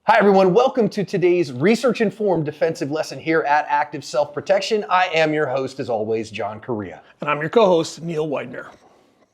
Hi everyone, welcome to today's research-informed defensive lesson here at Active Self-Protection. I am your host, as always, John Correa. And I'm your co-host, Neil Widener.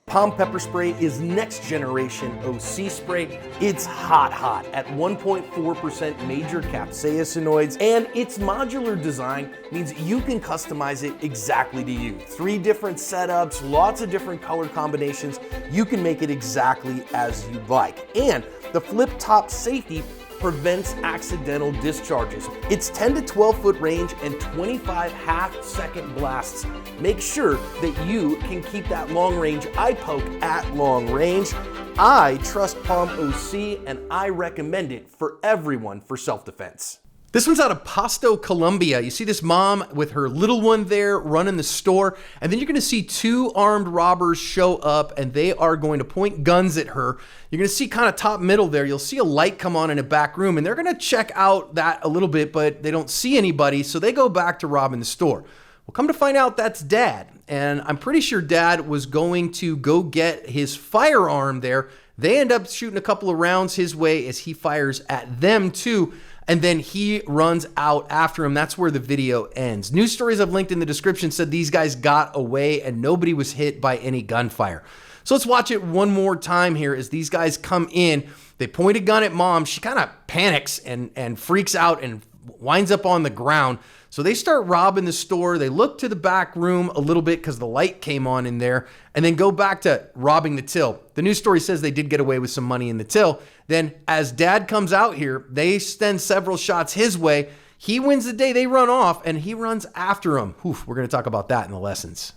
Palm pepper spray is next generation OC spray. It's hot at 1.4% major capsaicinoids, and its modular design means you can customize it exactly to you. 3 different setups, lots of different color combinations. You can make it exactly as you like. And the flip top safety prevents accidental discharges. It's 10 to 12 foot range and 25 half-second blasts. Make sure that you can keep that long range eye poke at long range. I trust Palm OC and I recommend it for everyone for self-defense. This one's out of Pasto, Colombia. You see this mom with her little one there running the store, and then you're gonna see 2 armed robbers show up and they are going to point guns at her. You're gonna see kind of top middle there, you'll see a light come on in a back room and they're gonna check out that a little bit, but they don't see anybody, so they go back to robbing the store. Well, come to find out that's Dad, and I'm pretty sure Dad was going to go get his firearm there. They end up shooting a couple of rounds his way as he fires at them too. And then he runs out after him. That's where the video ends. News stories I've linked in the description said these guys got away and nobody was hit by any gunfire. So let's watch it one more time here as these guys come in. They point a gun at Mom. She kind of panics and freaks out and winds up on the ground. So they start robbing the store. They look to the back room a little bit because the light came on in there and then go back to robbing the till. The news story says they did get away with some money in the till. Then as Dad comes out here, they send several shots his way. He wins the day. They run off and he runs after him. Oof, we're going to talk about that in the lessons.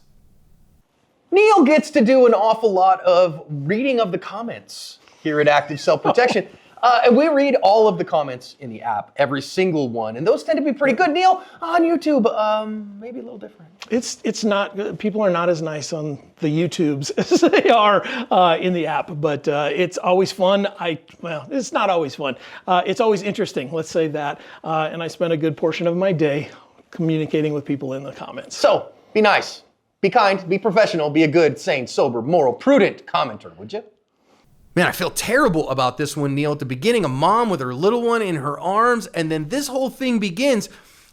Neil gets to do an awful lot of reading of the comments here at Active Self-Protection. And we read all of the comments in the app, every single one, and those tend to be pretty good. Neil, on YouTube, maybe a little different. It's not, people are not as nice on the YouTubes as they are in the app, but it's always fun. Well, it's not always fun. It's always interesting, let's say that. And I spend a good portion of my day communicating with people in the comments. So, be nice, be kind, be professional, be a good, sane, sober, moral, prudent commenter, would you? Man, I feel terrible about this one, Neil. At the beginning, a mom with her little one in her arms, and then this whole thing begins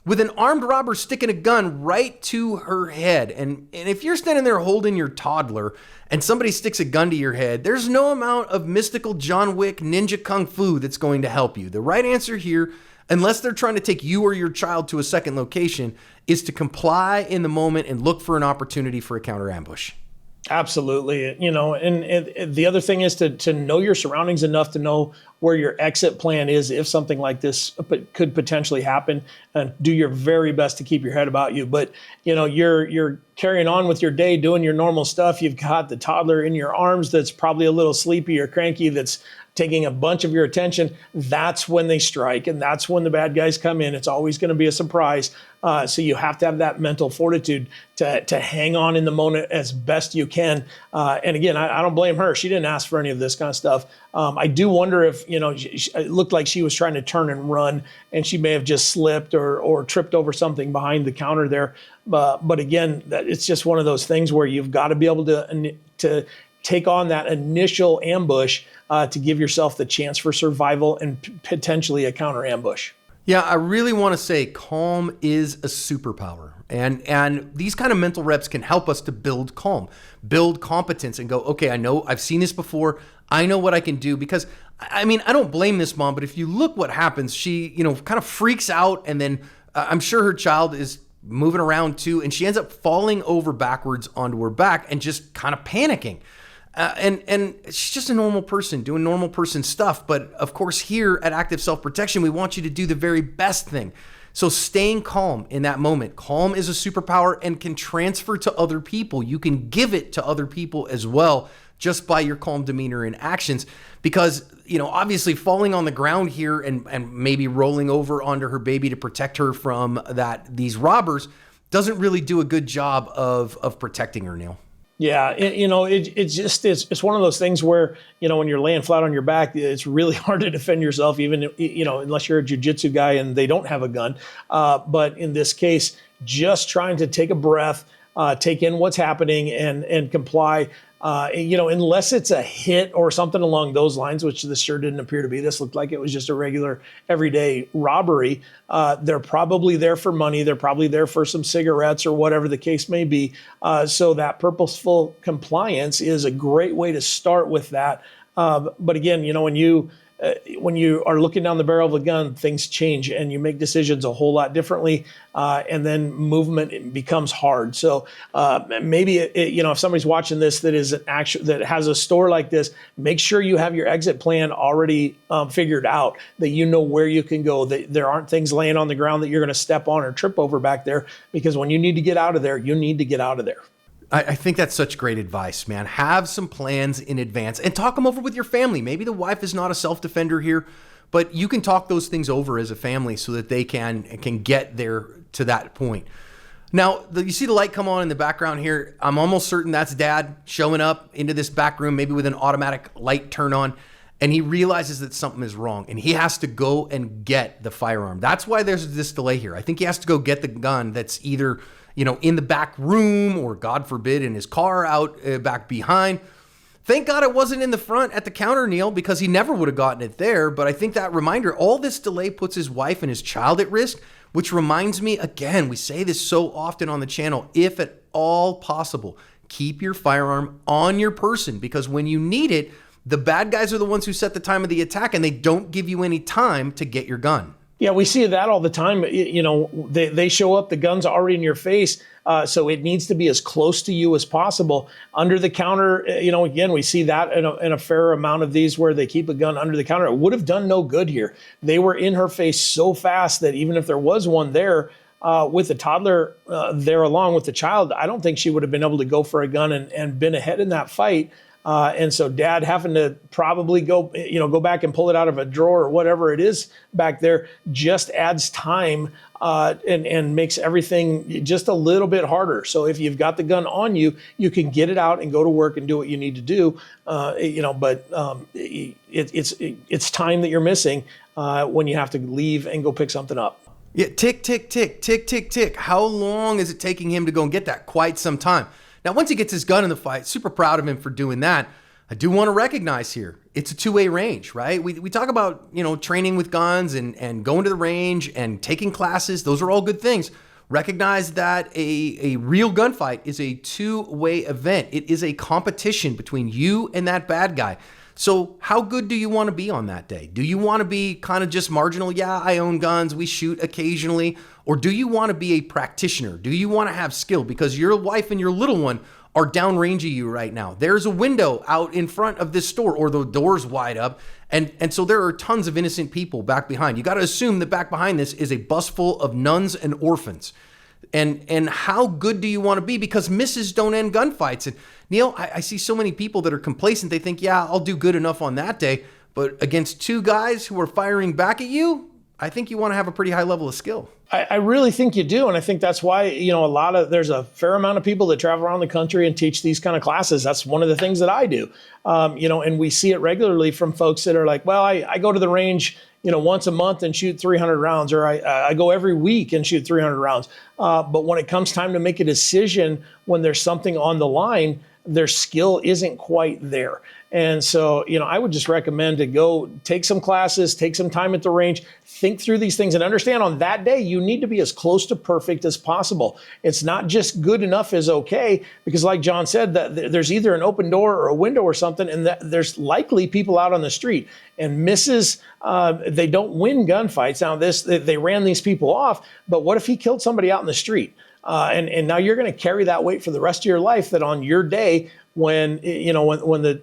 with an armed robber sticking a gun right to her head. And if you're standing there holding your toddler and somebody sticks a gun to your head, there's no amount of mystical John Wick ninja kung fu that's going to help you. The right answer here, unless they're trying to take you or your child to a second location, is to comply in the moment and look for an opportunity for a counter ambush. Absolutely. You know, and the other thing is to know your surroundings enough to know where your exit plan is if something like this could potentially happen, and do your very best to keep your head about you. But, you know, you're carrying on with your day, doing your normal stuff. You've got the toddler in your arms that's probably a little sleepy or cranky, that's taking a bunch of your attention. That's when they strike, and that's when the bad guys come in. It's always going to be a surprise. So you have to have that mental fortitude to hang on in the moment as best you can. And again, I don't blame her. She didn't ask for any of this kind of stuff. I do wonder if, you know, it looked like she was trying to turn and run, and she may have just slipped or tripped over something behind the counter there. But again, it's just one of those things where you've got to be able to take on that initial ambush to give yourself the chance for survival and potentially a counter ambush. Yeah, I really want to say calm is a superpower. And these kind of mental reps can help us to build calm, build competence, and go, okay, I know I've seen this before. I know what I can do. Because, I mean, I don't blame this mom, but if you look what happens, she, you know, kind of freaks out, and then I'm sure her child is moving around too, and she ends up falling over backwards onto her back and just kind of panicking. And she's just a normal person doing normal person stuff. But of course, here at Active Self-Protection, we want you to do the very best thing. So staying calm in that moment. Calm is a superpower and can transfer to other people. You can give it to other people as well, just by your calm demeanor and actions. Because, you know, obviously falling on the ground here and maybe rolling over onto her baby to protect her from these robbers doesn't really do a good job of protecting her, Neil. Yeah, it's one of those things where, you know, when you're laying flat on your back, it's really hard to defend yourself, even, you know, unless you're a jiu-jitsu guy and they don't have a gun. But in this case, just trying to take a breath, take in what's happening and comply. Unless it's a hit or something along those lines, which this sure didn't appear to be. This looked like it was just a regular everyday robbery. They're probably there for money. They're probably there for some cigarettes or whatever the case may be. So that purposeful compliance is a great way to start with that. But again, when you are looking down the barrel of a gun, things change and you make decisions a whole lot differently, and then movement becomes hard. So maybe if somebody's watching this that has a store like this, make sure you have your exit plan already figured out, that you know where you can go, that there aren't things laying on the ground that you're going to step on or trip over back there, because when you need to get out of there, you need to get out of there. I think that's such great advice, man. Have some plans in advance and talk them over with your family. Maybe the wife is not a self-defender here, but you can talk those things over as a family so that they can get there to that point. Now, you see the light come on in the background here. I'm almost certain that's Dad showing up into this back room, maybe with an automatic light turn on, and he realizes that something is wrong and he has to go and get the firearm. That's why there's this delay here. I think he has to go get the gun that's either in the back room or, God forbid, in his car out back behind. Thank God it wasn't in the front at the counter, Neil, because he never would have gotten it there. But I think that reminder, all this delay puts his wife and his child at risk, which reminds me, again, we say this so often on the channel, if at all possible, keep your firearm on your person, because when you need it, the bad guys are the ones who set the time of the attack and they don't give you any time to get your gun. Yeah, we see that all the time. They show up, the gun's already in your face, so it needs to be as close to you as possible. Under the counter, again, we see that in a fair amount of these where they keep a gun under the counter. It would have done no good here. They were in her face so fast that even if there was one there, with the toddler there along with the child, I don't think she would have been able to go for a gun and been ahead in that fight. And so Dad having to probably go back and pull it out of a drawer or whatever it is back there just adds time and makes everything just a little bit harder. So if you've got the gun on you, you can get it out and go to work and do what you need to do. But it's time that you're missing when you have to leave and go pick something up. Yeah, tick, tick, tick, tick, tick, tick. How long is it taking him to go and get that? Quite some time. Now, once he gets his gun in the fight, super proud of him for doing that. I do want to recognize here, it's a two-way range, right? We talk about, training with guns and going to the range and taking classes. Those are all good things. Recognize that a real gunfight is a two-way event. It is a competition between you and that bad guy. So how good do you want to be on that day? Do you want to be kind of just marginal? Yeah, I own guns. We shoot occasionally. Or do you want to be a practitioner? Do you want to have skill? Because your wife and your little one are downrange of you right now. There's a window out in front of this store, or the door's wide up. And so there are tons of innocent people back behind. You got to assume that back behind this is a bus full of nuns and orphans. And how good do you want to be? Because misses don't end gunfights. And Neil, I see so many people that are complacent. They think, yeah, I'll do good enough on that day. But against two guys who are firing back at you, I think you want to have a pretty high level of skill. I really think you do. And I think that's why, there's a fair amount of people that travel around the country and teach these kind of classes. That's one of the things that I do. And we see it regularly from folks that are like, well, I go to the range, once a month and shoot 300 rounds, or I go every week and shoot 300 rounds. But when it comes time to make a decision, when there's something on the line, their skill isn't quite there. And so, I would just recommend to go take some classes, take some time at the range, think through these things, and understand on that day, you need to be as close to perfect as possible. It's not just good enough is okay, because like John said, that there's either an open door or a window or something, and that there's likely people out on the street. And misses, they don't win gunfights. Now, they ran these people off, but what if he killed somebody out in the street? And now you're going to carry that weight for the rest of your life, that on your day, when the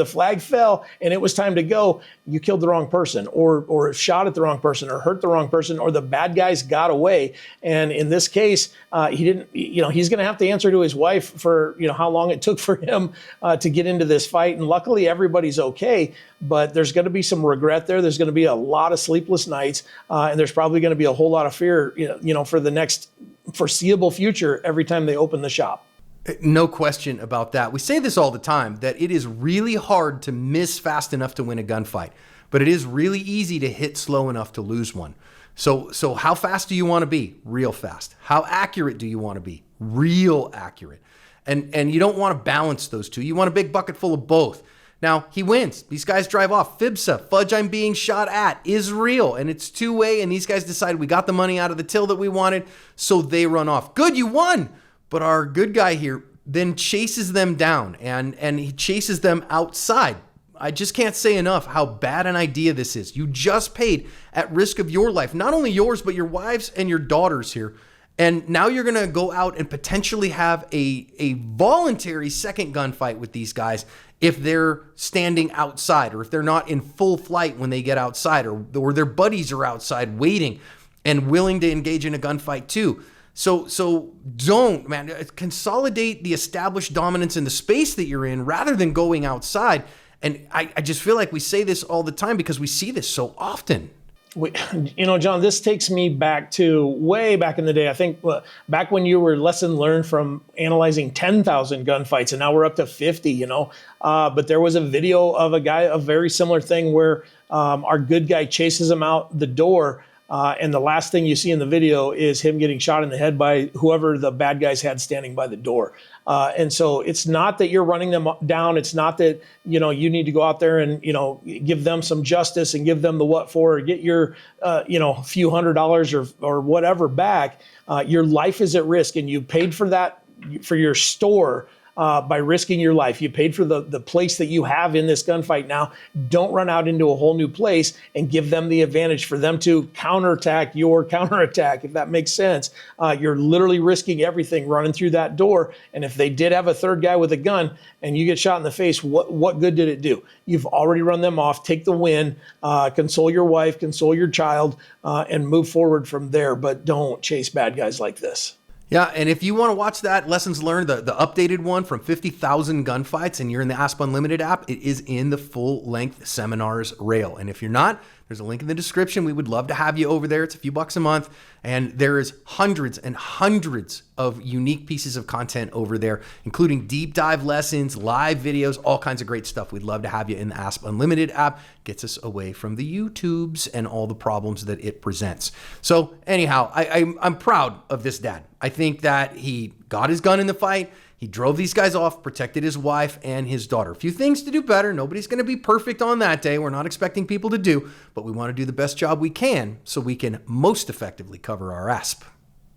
flag fell and it was time to go, you killed the wrong person, or shot at the wrong person, or hurt the wrong person, or the bad guys got away. And in this case, he didn't. He's going to have to answer to his wife for how long it took for him to get into this fight. And luckily, everybody's okay. But there's going to be some regret there. There's going to be a lot of sleepless nights, and there's probably going to be a whole lot of fear, for the next foreseeable future every time they open the shop. No question about that. We say this all the time, that it is really hard to miss fast enough to win a gunfight, but it is really easy to hit slow enough to lose one. So how fast do you want to be? Real fast. How accurate do you want to be? Real accurate. And you don't want to balance those two. You want a big bucket full of both. Now, he wins. These guys drive off. FIBSA, fudge I'm being shot at, is real. And it's two-way, and these guys decide we got the money out of the till that we wanted, so they run off. Good, you won! But our good guy here then chases them down, and he chases them outside. I just can't say enough how bad an idea this is. You just paid at risk of your life, not only yours, but your wives and your daughters here. And now you're going to go out and potentially have a voluntary second gunfight with these guys if they're standing outside, or if they're not in full flight when they get outside, or their buddies are outside waiting and willing to engage in a gunfight too. So don't, man, consolidate the established dominance in the space that you're in rather than going outside. And I just feel like we say this all the time because we see this so often. John, this takes me back to way back in the day. I think back when you were lesson learned from analyzing 10,000 gunfights, and now we're up to 50, But there was a video of a very similar thing where our good guy chases him out the door. And the last thing you see in the video is him getting shot in the head by whoever the bad guys had standing by the door. And so it's not that you're running them down. It's not that, you need to go out there and, give them some justice and give them the what for, or get your, few $100s or whatever back. Your life is at risk, and you paid for that, for your store, by risking your life. You paid for the place that you have in this gunfight now. Don't run out into a whole new place and give them the advantage for them to counterattack your counterattack, if that makes sense. You're literally risking everything running through that door. And if they did have a third guy with a gun and you get shot in the face, what good did it do? You've already run them off. Take the win, console your wife, console your child, and move forward from there. But don't chase bad guys like this. Yeah, and if you want to watch that Lessons Learned, the updated one from 50,000 Gunfights, and you're in the ASP Unlimited app, it is in the full-length seminars rail. And if you're not, there's a link in the description. We would love to have you over there. It's a few bucks a month, and there is hundreds and hundreds of unique pieces of content over there, including deep dive lessons, live videos, all kinds of great stuff. We'd love to have you in the ASP Unlimited app. Gets us away from the YouTubes and all the problems that it presents. So anyhow, I'm proud of this dad. I think that he got his gun in the fight. He drove these guys off, protected his wife and his daughter. A few things to do better. Nobody's going to be perfect on that day. We're not expecting people to do, but we want to do the best job we can so we can most effectively cover our ASP.